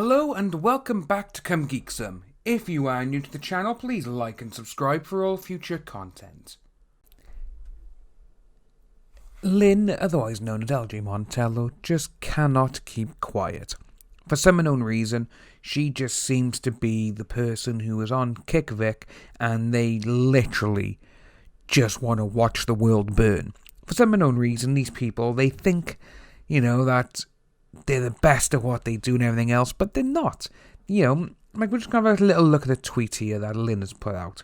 Hello and welcome back to Come Geek Some. If you are new to the channel, please like and subscribe for all future content. Lynn, otherwise known as LJ Montello, just cannot keep quiet. For some unknown reason, she just seems to be the person who is on Kick Vic and they literally just want to watch the world burn. For some unknown reason, these people, they think, that they're the best at what they do and everything else, but they're not. We're just going to have a little look at the tweet here that Lynn has put out.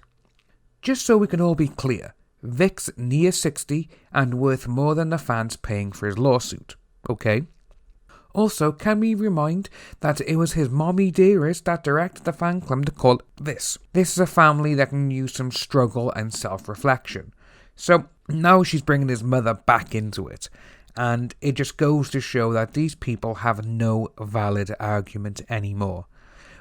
Just so we can all be clear, Vic's near 60 and worth more than the fans paying for his lawsuit. Okay? Also, can we remind that it was his mommy dearest that directed the fan club to call it this. This is a family that can use some struggle and self-reflection. So, now she's bringing his mother back into it. And it just goes to show that these people have no valid argument anymore.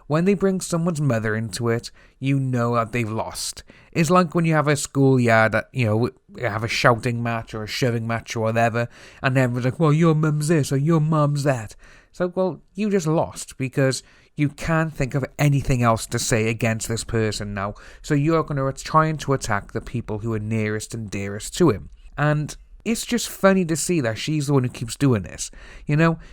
When they bring someone's mother into it, you know that they've lost. It's like when you have a schoolyard, have a shouting match or a shoving match or whatever, and everyone's like, well, your mum's this or your mum's that. So, well, you just lost because you can't think of anything else to say against this person now. So you're going to try to attack the people who are nearest and dearest to him. And it's just funny to see that she's the one who keeps doing this.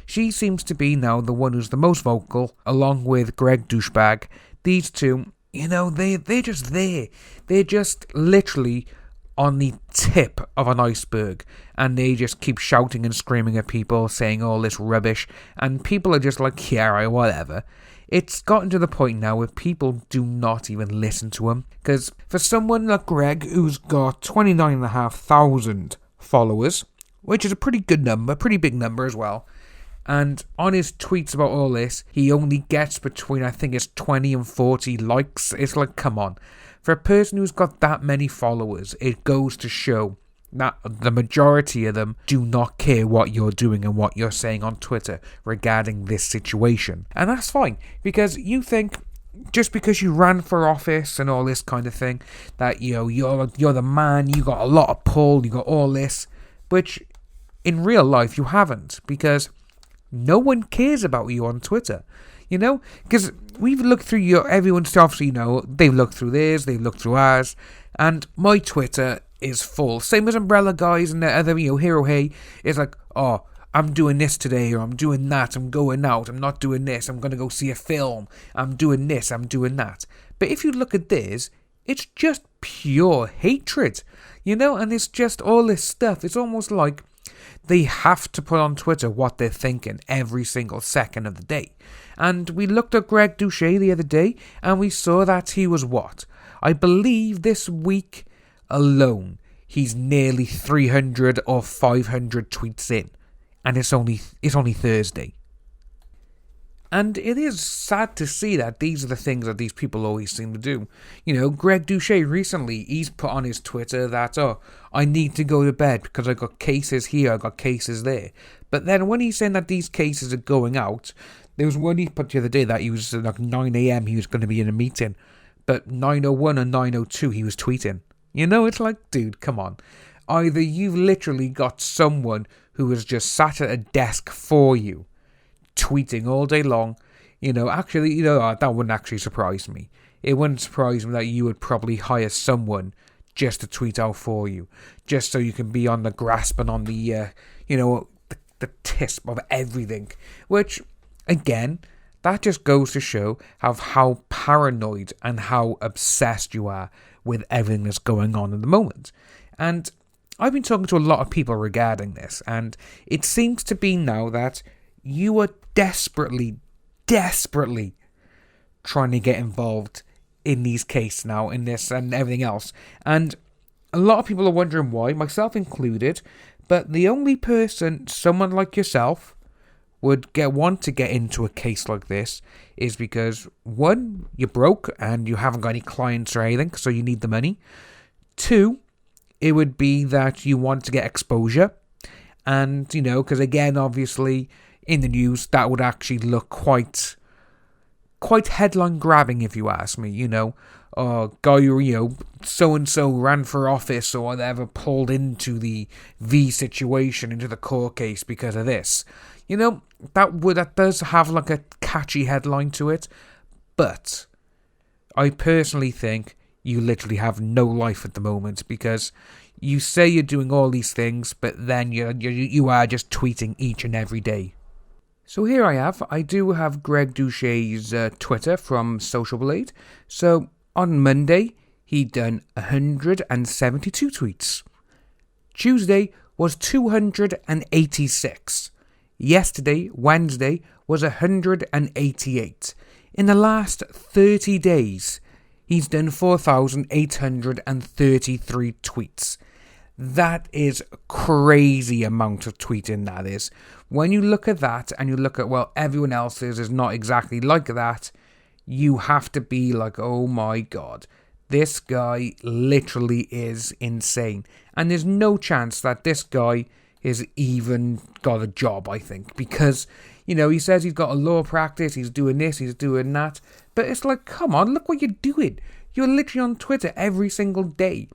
She seems to be now the one who's the most vocal, along with Greg Douchebag. These two, they're just there. They're just literally on the tip of an iceberg. And they just keep shouting and screaming at people, saying all this rubbish. And people are just like, yeah, right, whatever. It's gotten to the point now where people do not even listen to him. Because for someone like Greg, who's got 29,500 followers, which is a pretty good number, pretty big number as well. And on his tweets about all this, he only gets between, I think it's 20 and 40 likes. It's like, come on. For a person who's got that many followers, it goes to show that the majority of them do not care what you're doing and what you're saying on Twitter regarding this situation. And that's fine, because you think, just because you ran for office and all this kind of thing, that you're the man, you got a lot of pull, you got all this, which in real life you haven't, because no one cares about you on Twitter. Because we've looked through everyone's stuff, so they've looked through theirs, they've looked through ours, and my Twitter is full. Same as Umbrella Guys and the other, Hero Hey, is like, oh, I'm doing this today, or I'm doing that, I'm going out, I'm not doing this, I'm going to go see a film, I'm doing this, I'm doing that. But if you look at this, it's just pure hatred, and it's just all this stuff. It's almost like they have to put on Twitter what they're thinking every single second of the day. And we looked at Greg Douchet the other day, and we saw that he was what? I believe this week alone, he's nearly 300 or 500 tweets in. And it's only Thursday. And it is sad to see that these are the things that these people always seem to do. Greg Douchet recently, he's put on his Twitter that, I need to go to bed because I got cases here, I got cases there. But then when he's saying that these cases are going out, there was one he put the other day that he was like 9 a.m. he was going to be in a meeting. But 9:01 and 9:02 he was tweeting. It's like, dude, come on. Either you've literally got someone who has just sat at a desk for you, tweeting all day long. Actually, that wouldn't actually surprise me. It wouldn't surprise me that you would probably hire someone just to tweet out for you, just so you can be on the grasp and on the, the tisp of everything. Which, again, that just goes to show how paranoid and how obsessed you are with everything that's going on at the moment. And I've been talking to a lot of people regarding this, and it seems to be now that you are desperately trying to get involved in these cases now, in this and everything else. And a lot of people are wondering why, myself included, but the only person, someone like yourself, would want to get into a case like this is because, one, you're broke and you haven't got any clients or anything, so you need the money. Two, it would be that you want to get exposure. And, because again, obviously, in the news, that would actually look quite headline grabbing, if you ask me. Guy who, so-and-so ran for office or whatever, pulled into the V situation, into the court case because of this. You know, that does have like a catchy headline to it, but I personally think you literally have no life at the moment, because you say you're doing all these things, but then you are just tweeting each and every day. So here I do have Greg Doucet's Twitter from Social Blade. So on Monday, he'd done 172 tweets. Tuesday was 286. Yesterday, Wednesday, was 188. In the last 30 days, he's done 4,833 tweets. That is a crazy amount of tweeting, that is. When you look at that and you look at, well, everyone else's is not exactly like that, you have to be like, oh my god, this guy literally is insane. And there's no chance that this guy has even got a job, I think, because, you know, he says he's got a law practice, he's doing this, he's doing that, but it's like, come on, look what you're doing. You're literally on Twitter every single day.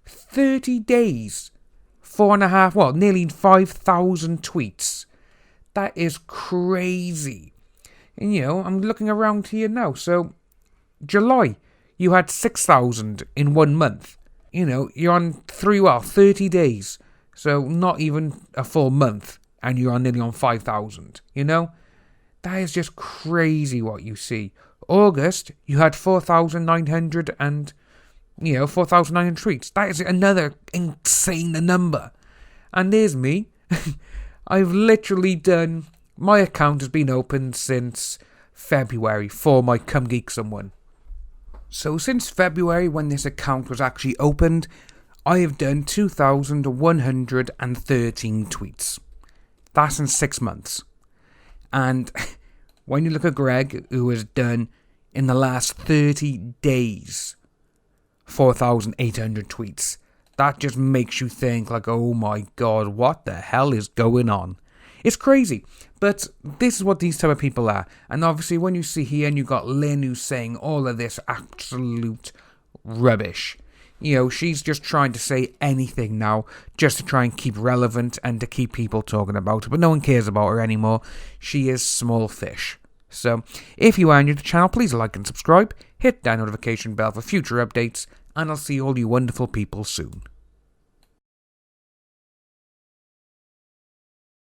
30 days, nearly 5,000 tweets. That is crazy. And, you know, I'm looking around here now. So, July, you had 6,000 in 1 month. You know, you're on 30 days. So, not even a full month. And you're nearly on 5,000. You know? That is just crazy what you see. August, you had 4,900 and... 4,900 tweets. That is another insane number. And there's me. I've literally done... My account has been open since February for my Come Geek Someone. So since February, when this account was actually opened, I have done 2,113 tweets. That's in 6 months. And when you look at Greg, who has done, in the last 30 days... 4,800 tweets. That just makes you think like, oh my god, what the hell is going on? It's crazy, but this is what these type of people are. And obviously when you see here and you got Lynn who's saying all of this absolute rubbish. You know, she's just trying to say anything now just to try and keep relevant and to keep people talking about her, but no one cares about her anymore. She is small fish. So, if you are new to the channel, please like and subscribe, hit that notification bell for future updates, and I'll see all you wonderful people soon.